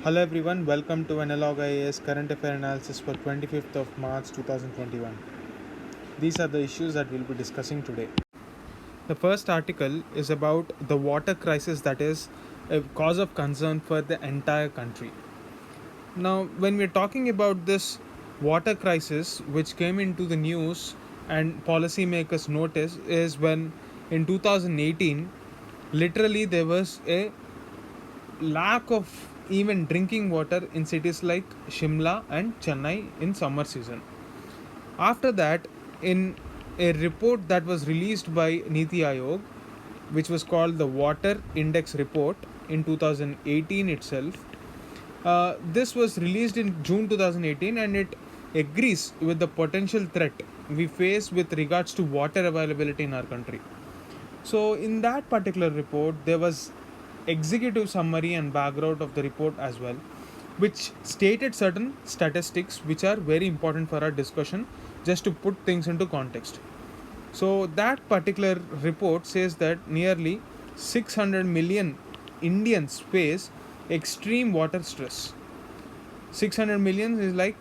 Hello everyone, welcome to Analog IAS Current Affair Analysis for 25th of March 2021. These are the issues that we'll be discussing today. The first article is about the water crisis that is a cause of concern for the entire country. Now, when we're talking about this water crisis, which came into the news and policymakers noticed, is when in 2018, literally there was a lack of even drinking water in cities like Shimla and Chennai in summer season. After that, in a report that was released by Niti Aayog, which was called the Water Index Report in 2018 itself, this was released in June 2018 and it agrees with the potential threat we face with regards to water availability in our country. So, in that particular report, there was executive summary and background of the report as well, which stated certain statistics which are very important for our discussion, just to put things into context. So, that particular report says that nearly 600 million Indians face extreme water stress. 600 million is like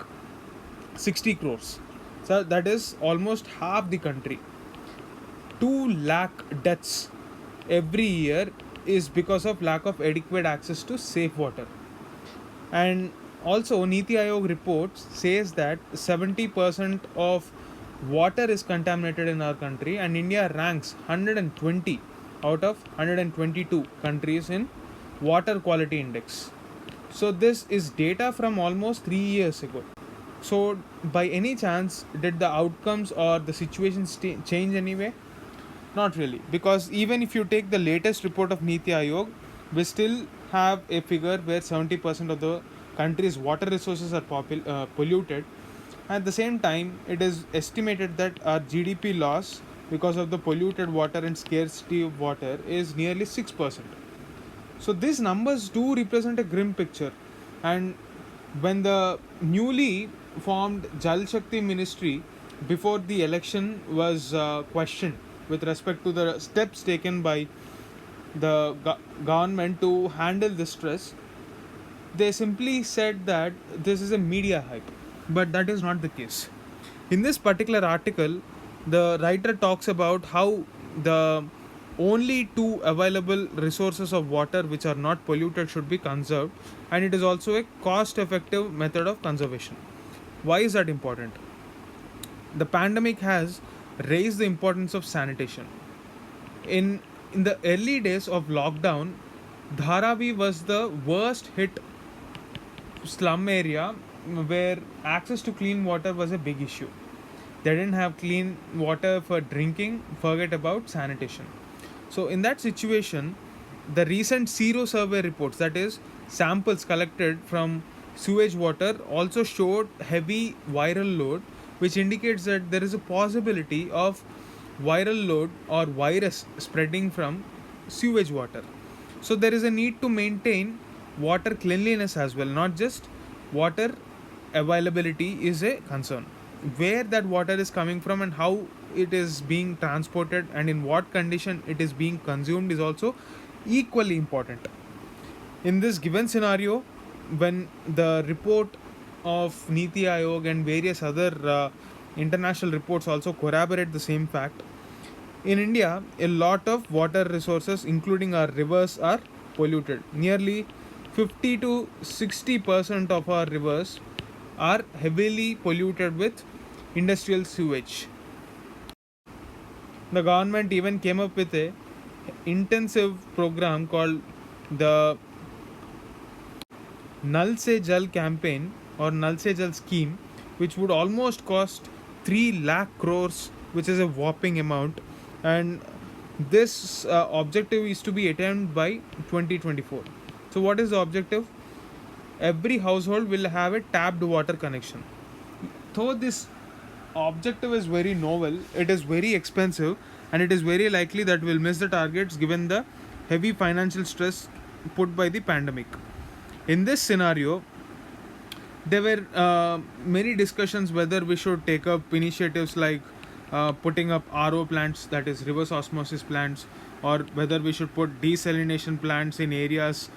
60 crores. So, that is almost half the country. 2 lakh deaths every year is because of lack of adequate access to safe water. And also Niti Aayog report says that 70% of water is contaminated in our country, and India ranks 120 out of 122 countries in water quality index. So this is data from almost 3 years ago. So by any chance did the outcomes or the situation change anyway? Not really, because even if you take the latest report of Niti Aayog, we still have a figure where 70% of the country's water resources are polluted. At the same time, it is estimated that our GDP loss because of the polluted water and scarcity of water is nearly 6%. So these numbers do represent a grim picture. And when the newly formed Jal Shakti ministry before the election was questioned with respect to the steps taken by the government to handle this stress, they simply said that this is a media hype, but that is not the case. In this particular article, the writer talks about how the only two available resources of water which are not polluted should be conserved, and it is also a cost effective method of conservation. Why is that important? The pandemic has raised the importance of sanitation. In the early days of lockdown, Dharavi was the worst hit slum area where access to clean water was a big issue. They didn't have clean water for drinking, forget about sanitation. So, in that situation, the recent Zero survey reports, that is, samples collected from sewage water, also showed heavy viral load, which indicates that there is a possibility of viral load or virus spreading from sewage water. So, there is a need to maintain water cleanliness as well, not just water availability is a concern. Where that water is coming from and how it is being transported and in what condition it is being consumed is also equally important. In this given scenario, when the report of Niti Aayog and various other international reports also corroborate the same fact, in India, a lot of water resources, including our rivers, are polluted. Nearly 50 to 60% of our rivers are heavily polluted with industrial sewage. The government even came up with a intensive program called the Nal Se Jal campaign or Nal Se Jal scheme, which would almost cost 3 lakh crores, which is a whopping amount. And this objective is to be attained by 2024. So, what is the objective? Every household will have a tapped water connection. Though this objective is very novel, it is very expensive, and it is very likely that we'll miss the targets given the heavy financial stress put by the pandemic. In this scenario, there were many discussions whether we should take up initiatives like putting up RO plants, that is reverse osmosis plants, or whether we should put desalination plants in areas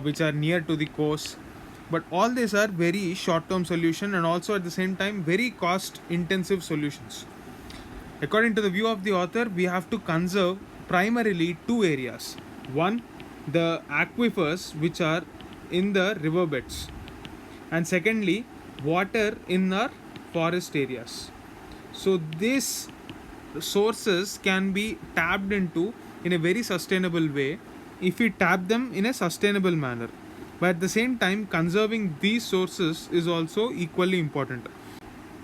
which are near to the coast. But all these are very short term solution and also at the same time very cost intensive solutions. According to the view of the author, we have to conserve primarily two areas. One, the aquifers which are in the riverbeds, and secondly, water in our forest areas. So these sources can be tapped into in a very sustainable way if we tap them in a sustainable manner. But at the same time, conserving these sources is also equally important.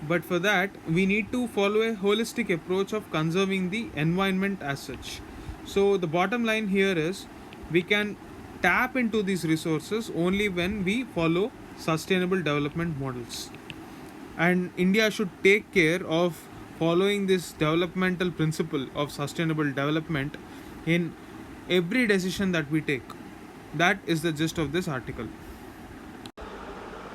But for that, we need to follow a holistic approach of conserving the environment as such. So, the bottom line here is we can tap into these resources only when we follow sustainable development models. And India should take care of following this developmental principle of sustainable development in every decision that we take. That is the gist of this article.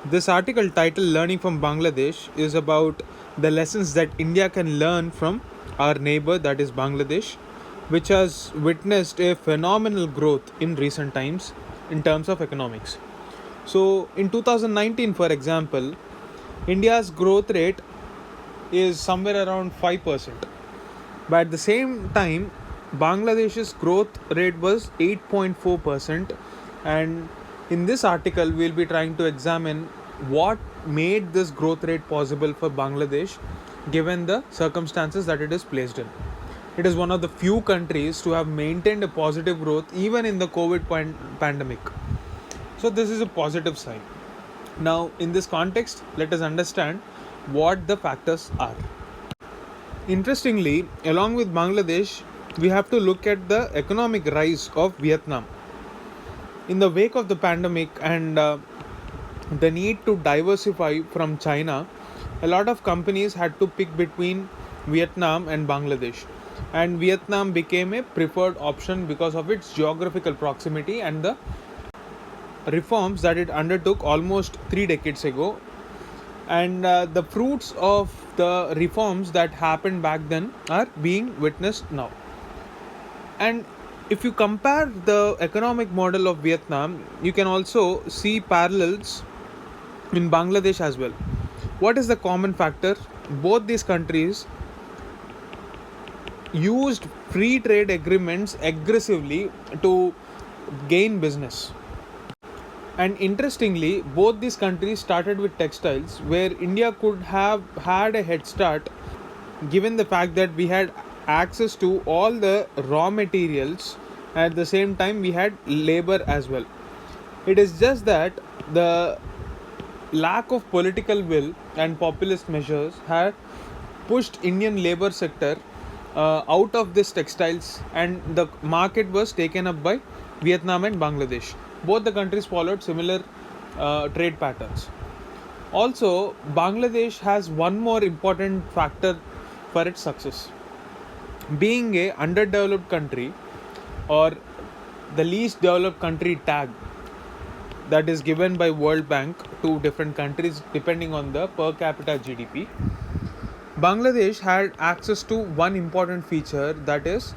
This article titled Learning from Bangladesh is about the lessons that India can learn from our neighbor, that is Bangladesh, which has witnessed a phenomenal growth in recent times in terms of economics. So, in 2019, for example, India's growth rate is somewhere around 5%. But at the same time, Bangladesh's growth rate was 8.4%. And in this article, we'll be trying to examine what made this growth rate possible for Bangladesh given the circumstances that it is placed in. It is one of the few countries to have maintained a positive growth even in the COVID pandemic. So, this is a positive sign. Now, in this context, let us understand what the factors are. Interestingly, along with Bangladesh, we have to look at the economic rise of Vietnam. In the wake of the pandemic and the need to diversify from China, a lot of companies had to pick between Vietnam and Bangladesh. And Vietnam became a preferred option because of its geographical proximity and the reforms that it undertook almost 3 decades ago. And the fruits of the reforms that happened back then are being witnessed now. And if you compare the economic model of Vietnam, you can also see parallels in Bangladesh as well. What is the common factor? Both these countries used free trade agreements aggressively to gain business. And interestingly, both these countries started with textiles, where India could have had a head start given the fact that we had access to all the raw materials. At the same time, we had labor as well. It is just that the lack of political will and populist measures had pushed Indian labor sector out of this textiles, and the market was taken up by Vietnam and Bangladesh. Both the countries followed similar trade patterns. Also, Bangladesh has one more important factor for its success. Being a underdeveloped country or the least developed country tag that is given by World Bank to different countries depending on the per capita GDP, Bangladesh had access to one important feature, that is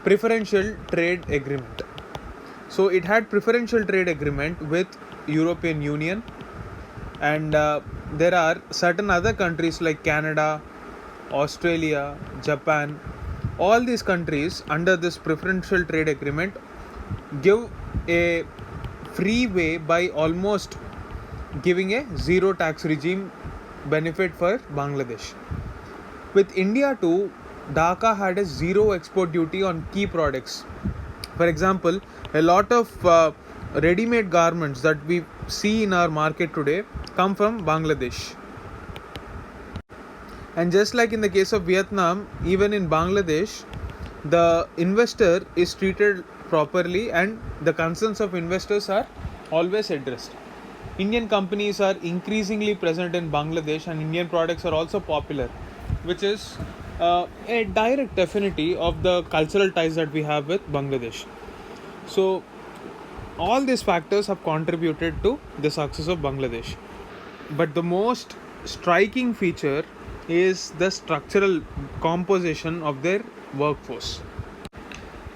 preferential trade agreement. So it had preferential trade agreement with European Union, and there are certain other countries like Canada, Australia, Japan. All these countries under this preferential trade agreement give a free way by almost giving a zero tax regime benefit for Bangladesh. With India too, Dhaka had a zero export duty on key products. For example, a lot of ready-made garments that we see in our market today come from Bangladesh. And just like in the case of Vietnam, even in Bangladesh, the investor is treated properly and the concerns of investors are always addressed. Indian companies are increasingly present in Bangladesh and Indian products are also popular, which is a direct affinity of the cultural ties that we have with Bangladesh. So, all these factors have contributed to the success of Bangladesh. But the most striking feature is the structural composition of their workforce.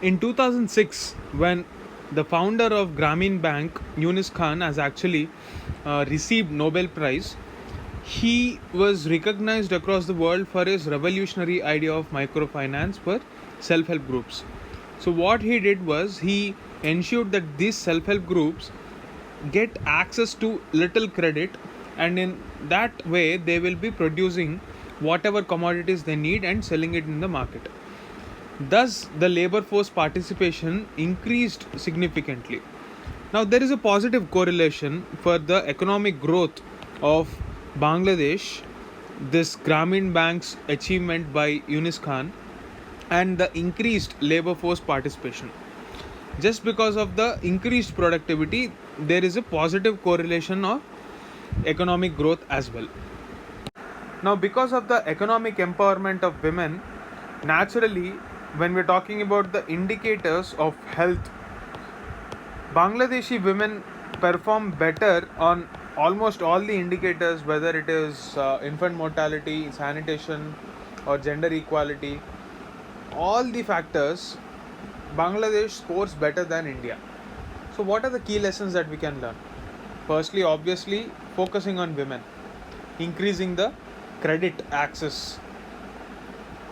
In 2006, when The founder of Grameen Bank, Yunus Khan, has actually received Nobel Prize. He was recognized across the world for his revolutionary idea of microfinance for self-help groups. So what he did was he ensured that these self-help groups get access to little credit, and in that way they will be producing whatever commodities they need and selling it in the market. Thus, the labor force participation increased significantly. Now, there is a positive correlation for the economic growth of Bangladesh, this Grameen Bank's achievement by Yunus Khan, and the increased labor force participation. Just because of the increased productivity, there is a positive correlation of economic growth as well. Now, because of the economic empowerment of women, naturally, when we're talking about the indicators of health, Bangladeshi women perform better on almost all the indicators, whether it is infant mortality, sanitation, or gender equality. All the factors, Bangladesh scores better than India. So, what are the key lessons that we can learn? Firstly, obviously, focusing on women, increasing the credit access,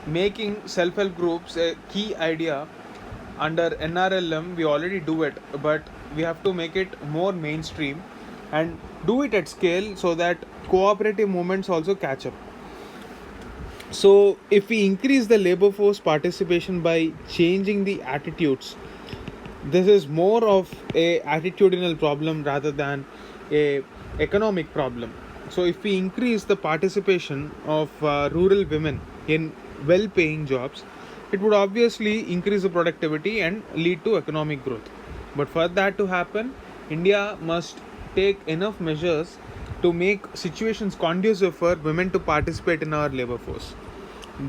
making self-help groups a key idea. Under NRLM we already do it, but we have to make it more mainstream and do it at scale so that cooperative movements also catch up. So if we increase the labor force participation by changing the attitudes, this is more of a attitudinal problem rather than a economic problem. So if we increase the participation of rural women in well paying jobs, it would obviously increase the productivity and lead to economic growth. But for that to happen, India must take enough measures to make situations conducive for women to participate in our labor force.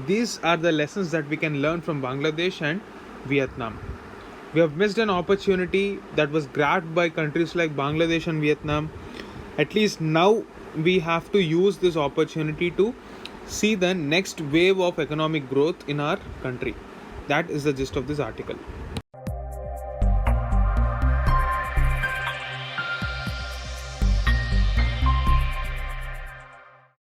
These are the lessons that we can learn from Bangladesh and Vietnam. We have missed an opportunity that was grabbed by countries like Bangladesh and Vietnam. At least now we have to use this opportunity to see the next wave of economic growth in our country. That is the gist of this article.